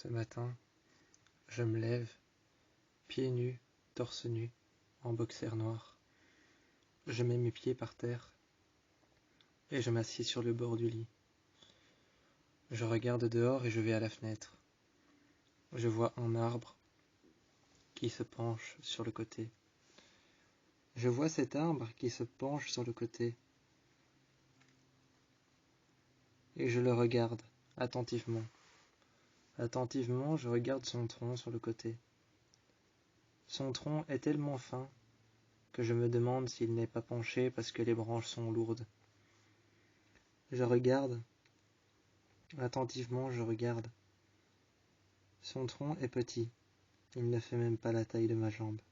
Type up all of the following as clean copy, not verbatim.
Ce matin, je me lève, pieds nus, torse nu, en boxer noir. Je mets mes pieds par terre et je m'assieds sur le bord du lit. Je regarde dehors et je vais à la fenêtre. Je vois un arbre qui se penche sur le côté. Je vois cet arbre qui se penche sur le côté et je le regarde attentivement. Attentivement, je regarde son tronc sur le côté. Son tronc est tellement fin que je me demande s'il n'est pas penché parce que les branches sont lourdes. Je regarde, attentivement je regarde. Son tronc est petit, il ne fait même pas la taille de ma jambe.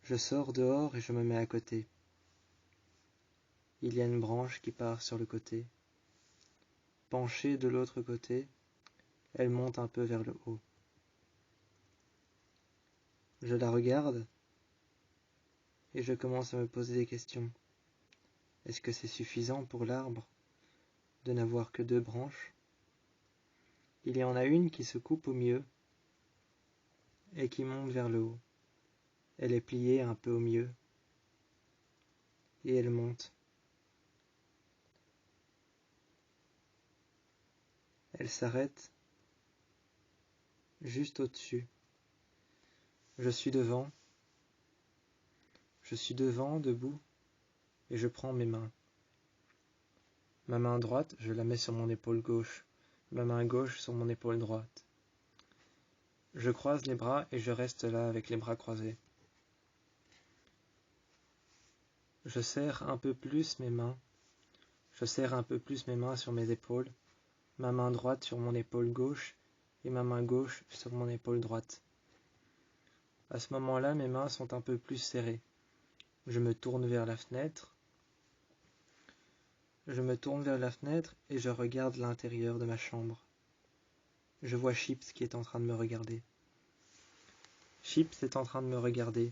Je sors dehors et je me mets à côté. Il y a une branche qui part sur le côté. Penchée de l'autre côté, elle monte un peu vers le haut. Je la regarde et je commence à me poser des questions. Est-ce que c'est suffisant pour l'arbre de n'avoir que 2 branches? Il y en a une qui se coupe au milieu et qui monte vers le haut. Elle est pliée un peu au milieu et elle monte. Elle s'arrête juste au-dessus. Je suis devant, debout, et je prends mes mains. Ma main droite, je la mets sur mon épaule gauche, ma main gauche sur mon épaule droite. Je croise les bras et je reste là avec les bras croisés. Je serre un peu plus mes mains sur mes épaules, ma main droite sur mon épaule gauche et ma main gauche sur mon épaule droite. À ce moment-là, mes mains sont un peu plus serrées. Je me tourne vers la fenêtre et je regarde l'intérieur de ma chambre. Je vois Chips qui est en train de me regarder. Chips est en train de me regarder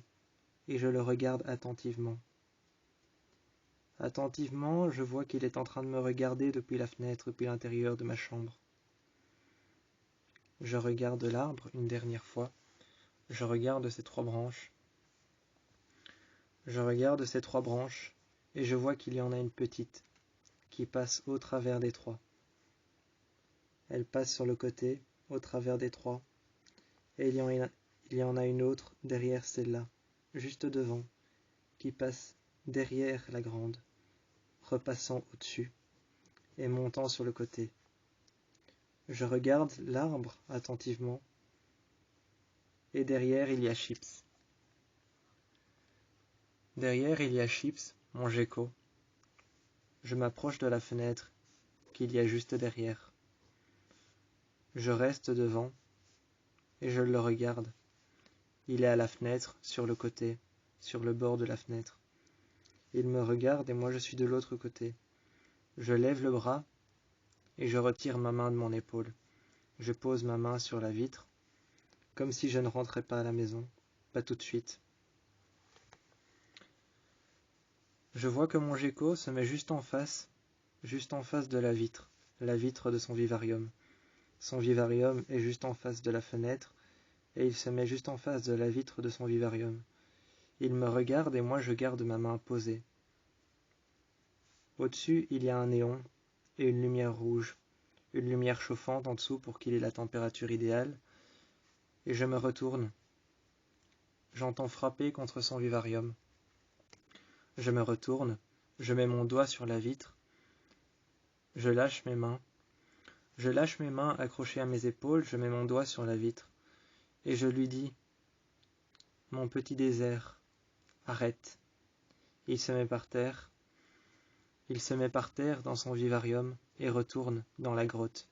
et je le regarde attentivement. Attentivement, je vois qu'il est en train de me regarder depuis la fenêtre, depuis l'intérieur de ma chambre. Je regarde l'arbre une dernière fois. Je regarde ces 3 branches. Et je vois qu'il y en a une petite qui passe au travers des 3. Elle passe sur le côté, au travers des 3. Et il y en a une autre derrière celle-là, juste devant, qui passe derrière la grande, repassant au-dessus et montant sur le côté. Je regarde l'arbre attentivement et derrière il y a Chips. Derrière il y a Chips, mon gecko. Je m'approche de la fenêtre qu'il y a juste derrière. Je reste devant et je le regarde. Il est à la fenêtre, sur le côté, sur le bord de la fenêtre. Il me regarde et moi je suis de l'autre côté. Je lève le bras et je retire ma main de mon épaule. Je pose ma main sur la vitre, comme si je ne rentrais pas à la maison, pas tout de suite. Je vois que mon gecko se met juste en face de la vitre de son vivarium. Son vivarium est juste en face de la fenêtre et il se met juste en face de la vitre de son vivarium. Il me regarde et moi je garde ma main posée. Au-dessus, il y a un néon et une lumière rouge, une lumière chauffante en dessous pour qu'il ait la température idéale. Et je me retourne. J'entends frapper contre son vivarium. Je me retourne, je mets mon doigt sur la vitre. Je lâche mes mains accrochées à mes épaules, je mets mon doigt sur la vitre. Et je lui dis, mon petit désert, arrête. Il se met par terre dans son vivarium et retourne dans la grotte.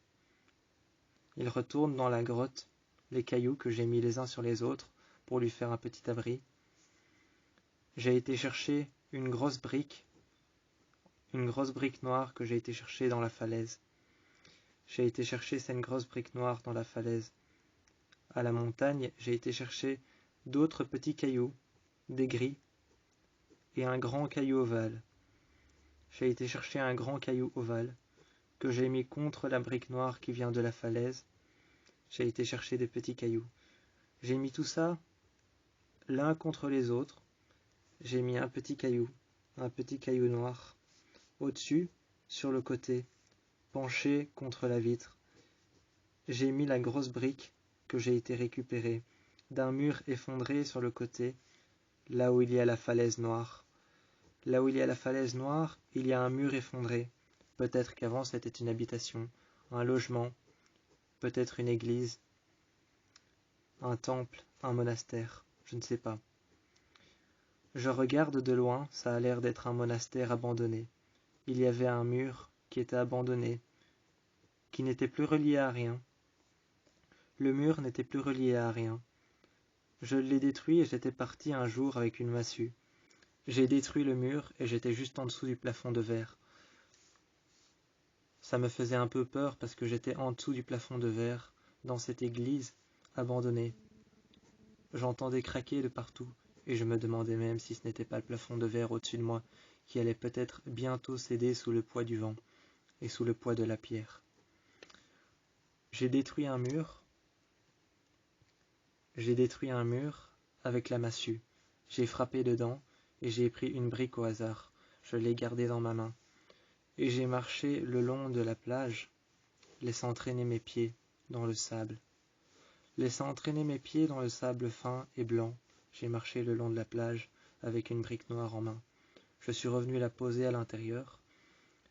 Il retourne dans la grotte, les cailloux que j'ai mis les uns sur les autres pour lui faire un petit abri. J'ai été chercher une grosse brique noire que j'ai été chercher dans la falaise. J'ai été chercher cette grosse brique noire dans la falaise. À la montagne, j'ai été chercher d'autres petits cailloux, des gris, et un grand caillou ovale. J'ai été chercher un grand caillou ovale que j'ai mis contre la brique noire qui vient de la falaise. J'ai été chercher des petits cailloux. J'ai mis tout ça l'un contre les autres. J'ai mis un petit caillou noir, au-dessus, sur le côté, penché contre la vitre. J'ai mis la grosse brique que j'ai été récupérer d'un mur effondré sur le côté, là où il y a la falaise noire. Là où il y a la falaise noire, il y a un mur effondré. Peut-être qu'avant c'était une habitation, un logement, peut-être une église, un temple, un monastère, je ne sais pas. Je regarde de loin, ça a l'air d'être un monastère abandonné. Il y avait un mur qui était abandonné, qui n'était plus relié à rien. Le mur n'était plus relié à rien. Je l'ai détruit et j'étais parti un jour avec une massue. J'ai détruit le mur et j'étais juste en dessous du plafond de verre. Ça me faisait un peu peur parce que j'étais en dessous du plafond de verre, dans cette église abandonnée. J'entendais craquer de partout et je me demandais même si ce n'était pas le plafond de verre au-dessus de moi qui allait peut-être bientôt céder sous le poids du vent et sous le poids de la pierre. J'ai détruit un mur avec la massue. J'ai frappé dedans et j'ai pris une brique au hasard. Je l'ai gardée dans ma main. Et j'ai marché le long de la plage, laissant traîner mes pieds dans le sable. Laissant traîner mes pieds dans le sable fin et blanc, j'ai marché le long de la plage avec une brique noire en main. Je suis revenu la poser à l'intérieur.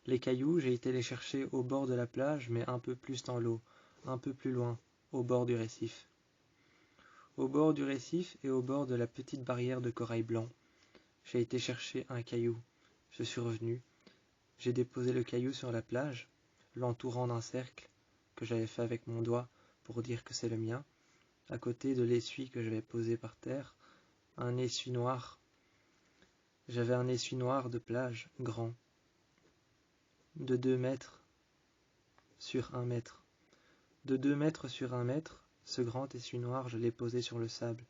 Les cailloux, j'ai été les chercher au bord de la plage, mais un peu plus dans l'eau, un peu plus loin, au bord du récif. Au bord du récif et au bord de la petite barrière de corail blanc, j'ai été chercher un caillou. Je suis revenu. J'ai déposé le caillou sur la plage, l'entourant d'un cercle que j'avais fait avec mon doigt pour dire que c'est le mien, à côté de l'essuie que j'avais posé par terre, un essuie noir. J'avais un essuie noir de plage, grand, de 2 mètres sur 1 mètre. De 2 mètres sur 1 mètre, ce grand essuie noir, je l'ai posé sur le sable.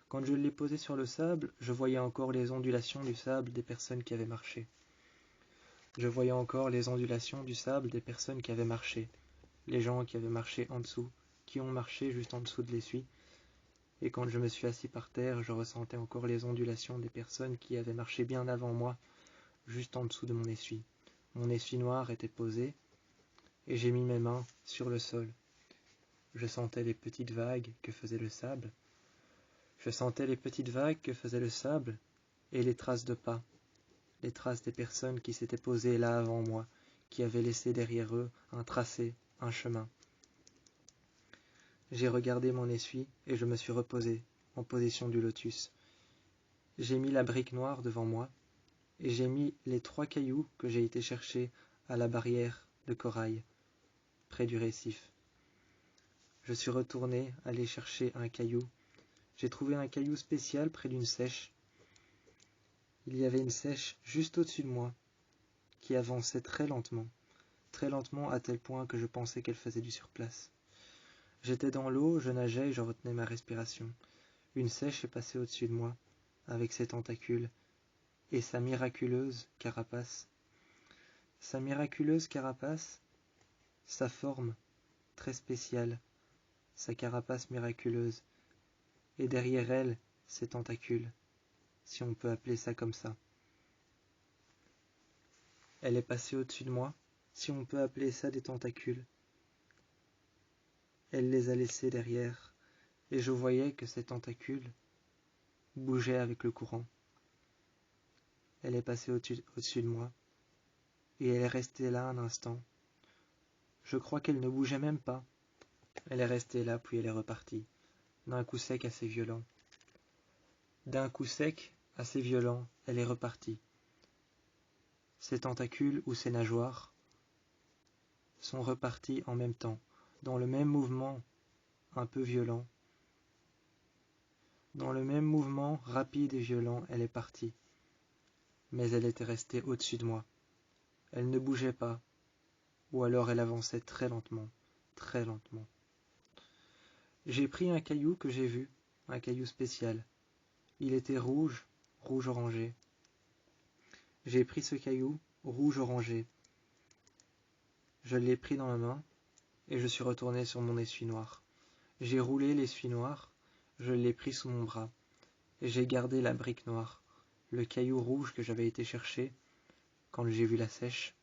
Quand je l'ai posé sur le sable, je voyais encore les ondulations du sable des personnes qui avaient marché. Je voyais encore les ondulations du sable des personnes qui avaient marché, les gens qui avaient marché en dessous, qui ont marché juste en dessous de l'essuie. Et quand je me suis assis par terre, je ressentais encore les ondulations des personnes qui avaient marché bien avant moi, juste en dessous de mon essuie. Mon essuie noir était posé, et j'ai mis mes mains sur le sol. Je sentais les petites vagues que faisait le sable. Je sentais les petites vagues que faisait le sable, et les traces de pas. Les traces des personnes qui s'étaient posées là avant moi, qui avaient laissé derrière eux un tracé, un chemin. J'ai regardé mon essuie et je me suis reposé, en position du lotus. J'ai mis la brique noire devant moi et j'ai mis les 3 cailloux que j'ai été chercher à la barrière de corail, près du récif. Je suis retourné aller chercher un caillou. J'ai trouvé un caillou spécial près d'une seiche. Il y avait une seiche juste au-dessus de moi, qui avançait très lentement à tel point que je pensais qu'elle faisait du surplace. J'étais dans l'eau, je nageais et je retenais ma respiration. Une seiche est passée au-dessus de moi, avec ses tentacules et sa miraculeuse carapace. Sa miraculeuse carapace, sa forme très spéciale, sa carapace miraculeuse, et derrière elle, ses tentacules, si on peut appeler ça comme ça. Elle est passée au-dessus de moi, si on peut appeler ça des tentacules. Elle les a laissés derrière, et je voyais que ces tentacules bougeaient avec le courant. Elle est passée au-dessus de moi, et elle est restée là un instant. Je crois qu'elle ne bougeait même pas. Elle est restée là, puis elle est repartie, d'un coup sec assez violent. D'un coup sec assez violent, elle est repartie. Ses tentacules ou ses nageoires sont repartis en même temps, dans le même mouvement un peu violent. Dans le même mouvement rapide et violent, elle est partie. Mais elle était restée au-dessus de moi. Elle ne bougeait pas, ou alors elle avançait très lentement, très lentement. J'ai pris un caillou que j'ai vu, un caillou spécial. Il était rouge, rouge orangé. J'ai pris ce caillou, rouge orangé. Je l'ai pris dans ma main et je suis retourné sur mon essuie-noir. J'ai roulé l'essuie-noir, je l'ai pris sous mon bras et j'ai gardé la brique noire, le caillou rouge que j'avais été chercher quand j'ai vu la sèche,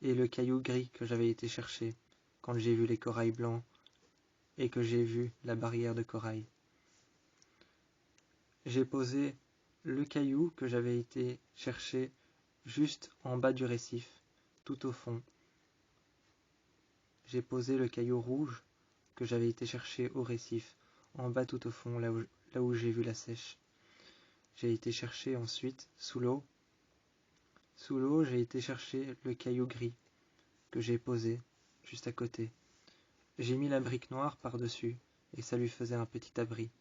et le caillou gris que j'avais été chercher quand j'ai vu les corails blancs et que j'ai vu la barrière de corail. J'ai posé le caillou que j'avais été chercher juste en bas du récif, tout au fond. J'ai posé le caillou rouge que j'avais été chercher au récif, en bas tout au fond, là où j'ai vu la sèche. J'ai été chercher ensuite, sous l'eau, j'ai été chercher le caillou gris que j'ai posé juste à côté. J'ai mis la brique noire par-dessus et ça lui faisait un petit abri.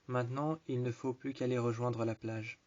Maintenant, il ne faut plus qu'aller rejoindre la plage.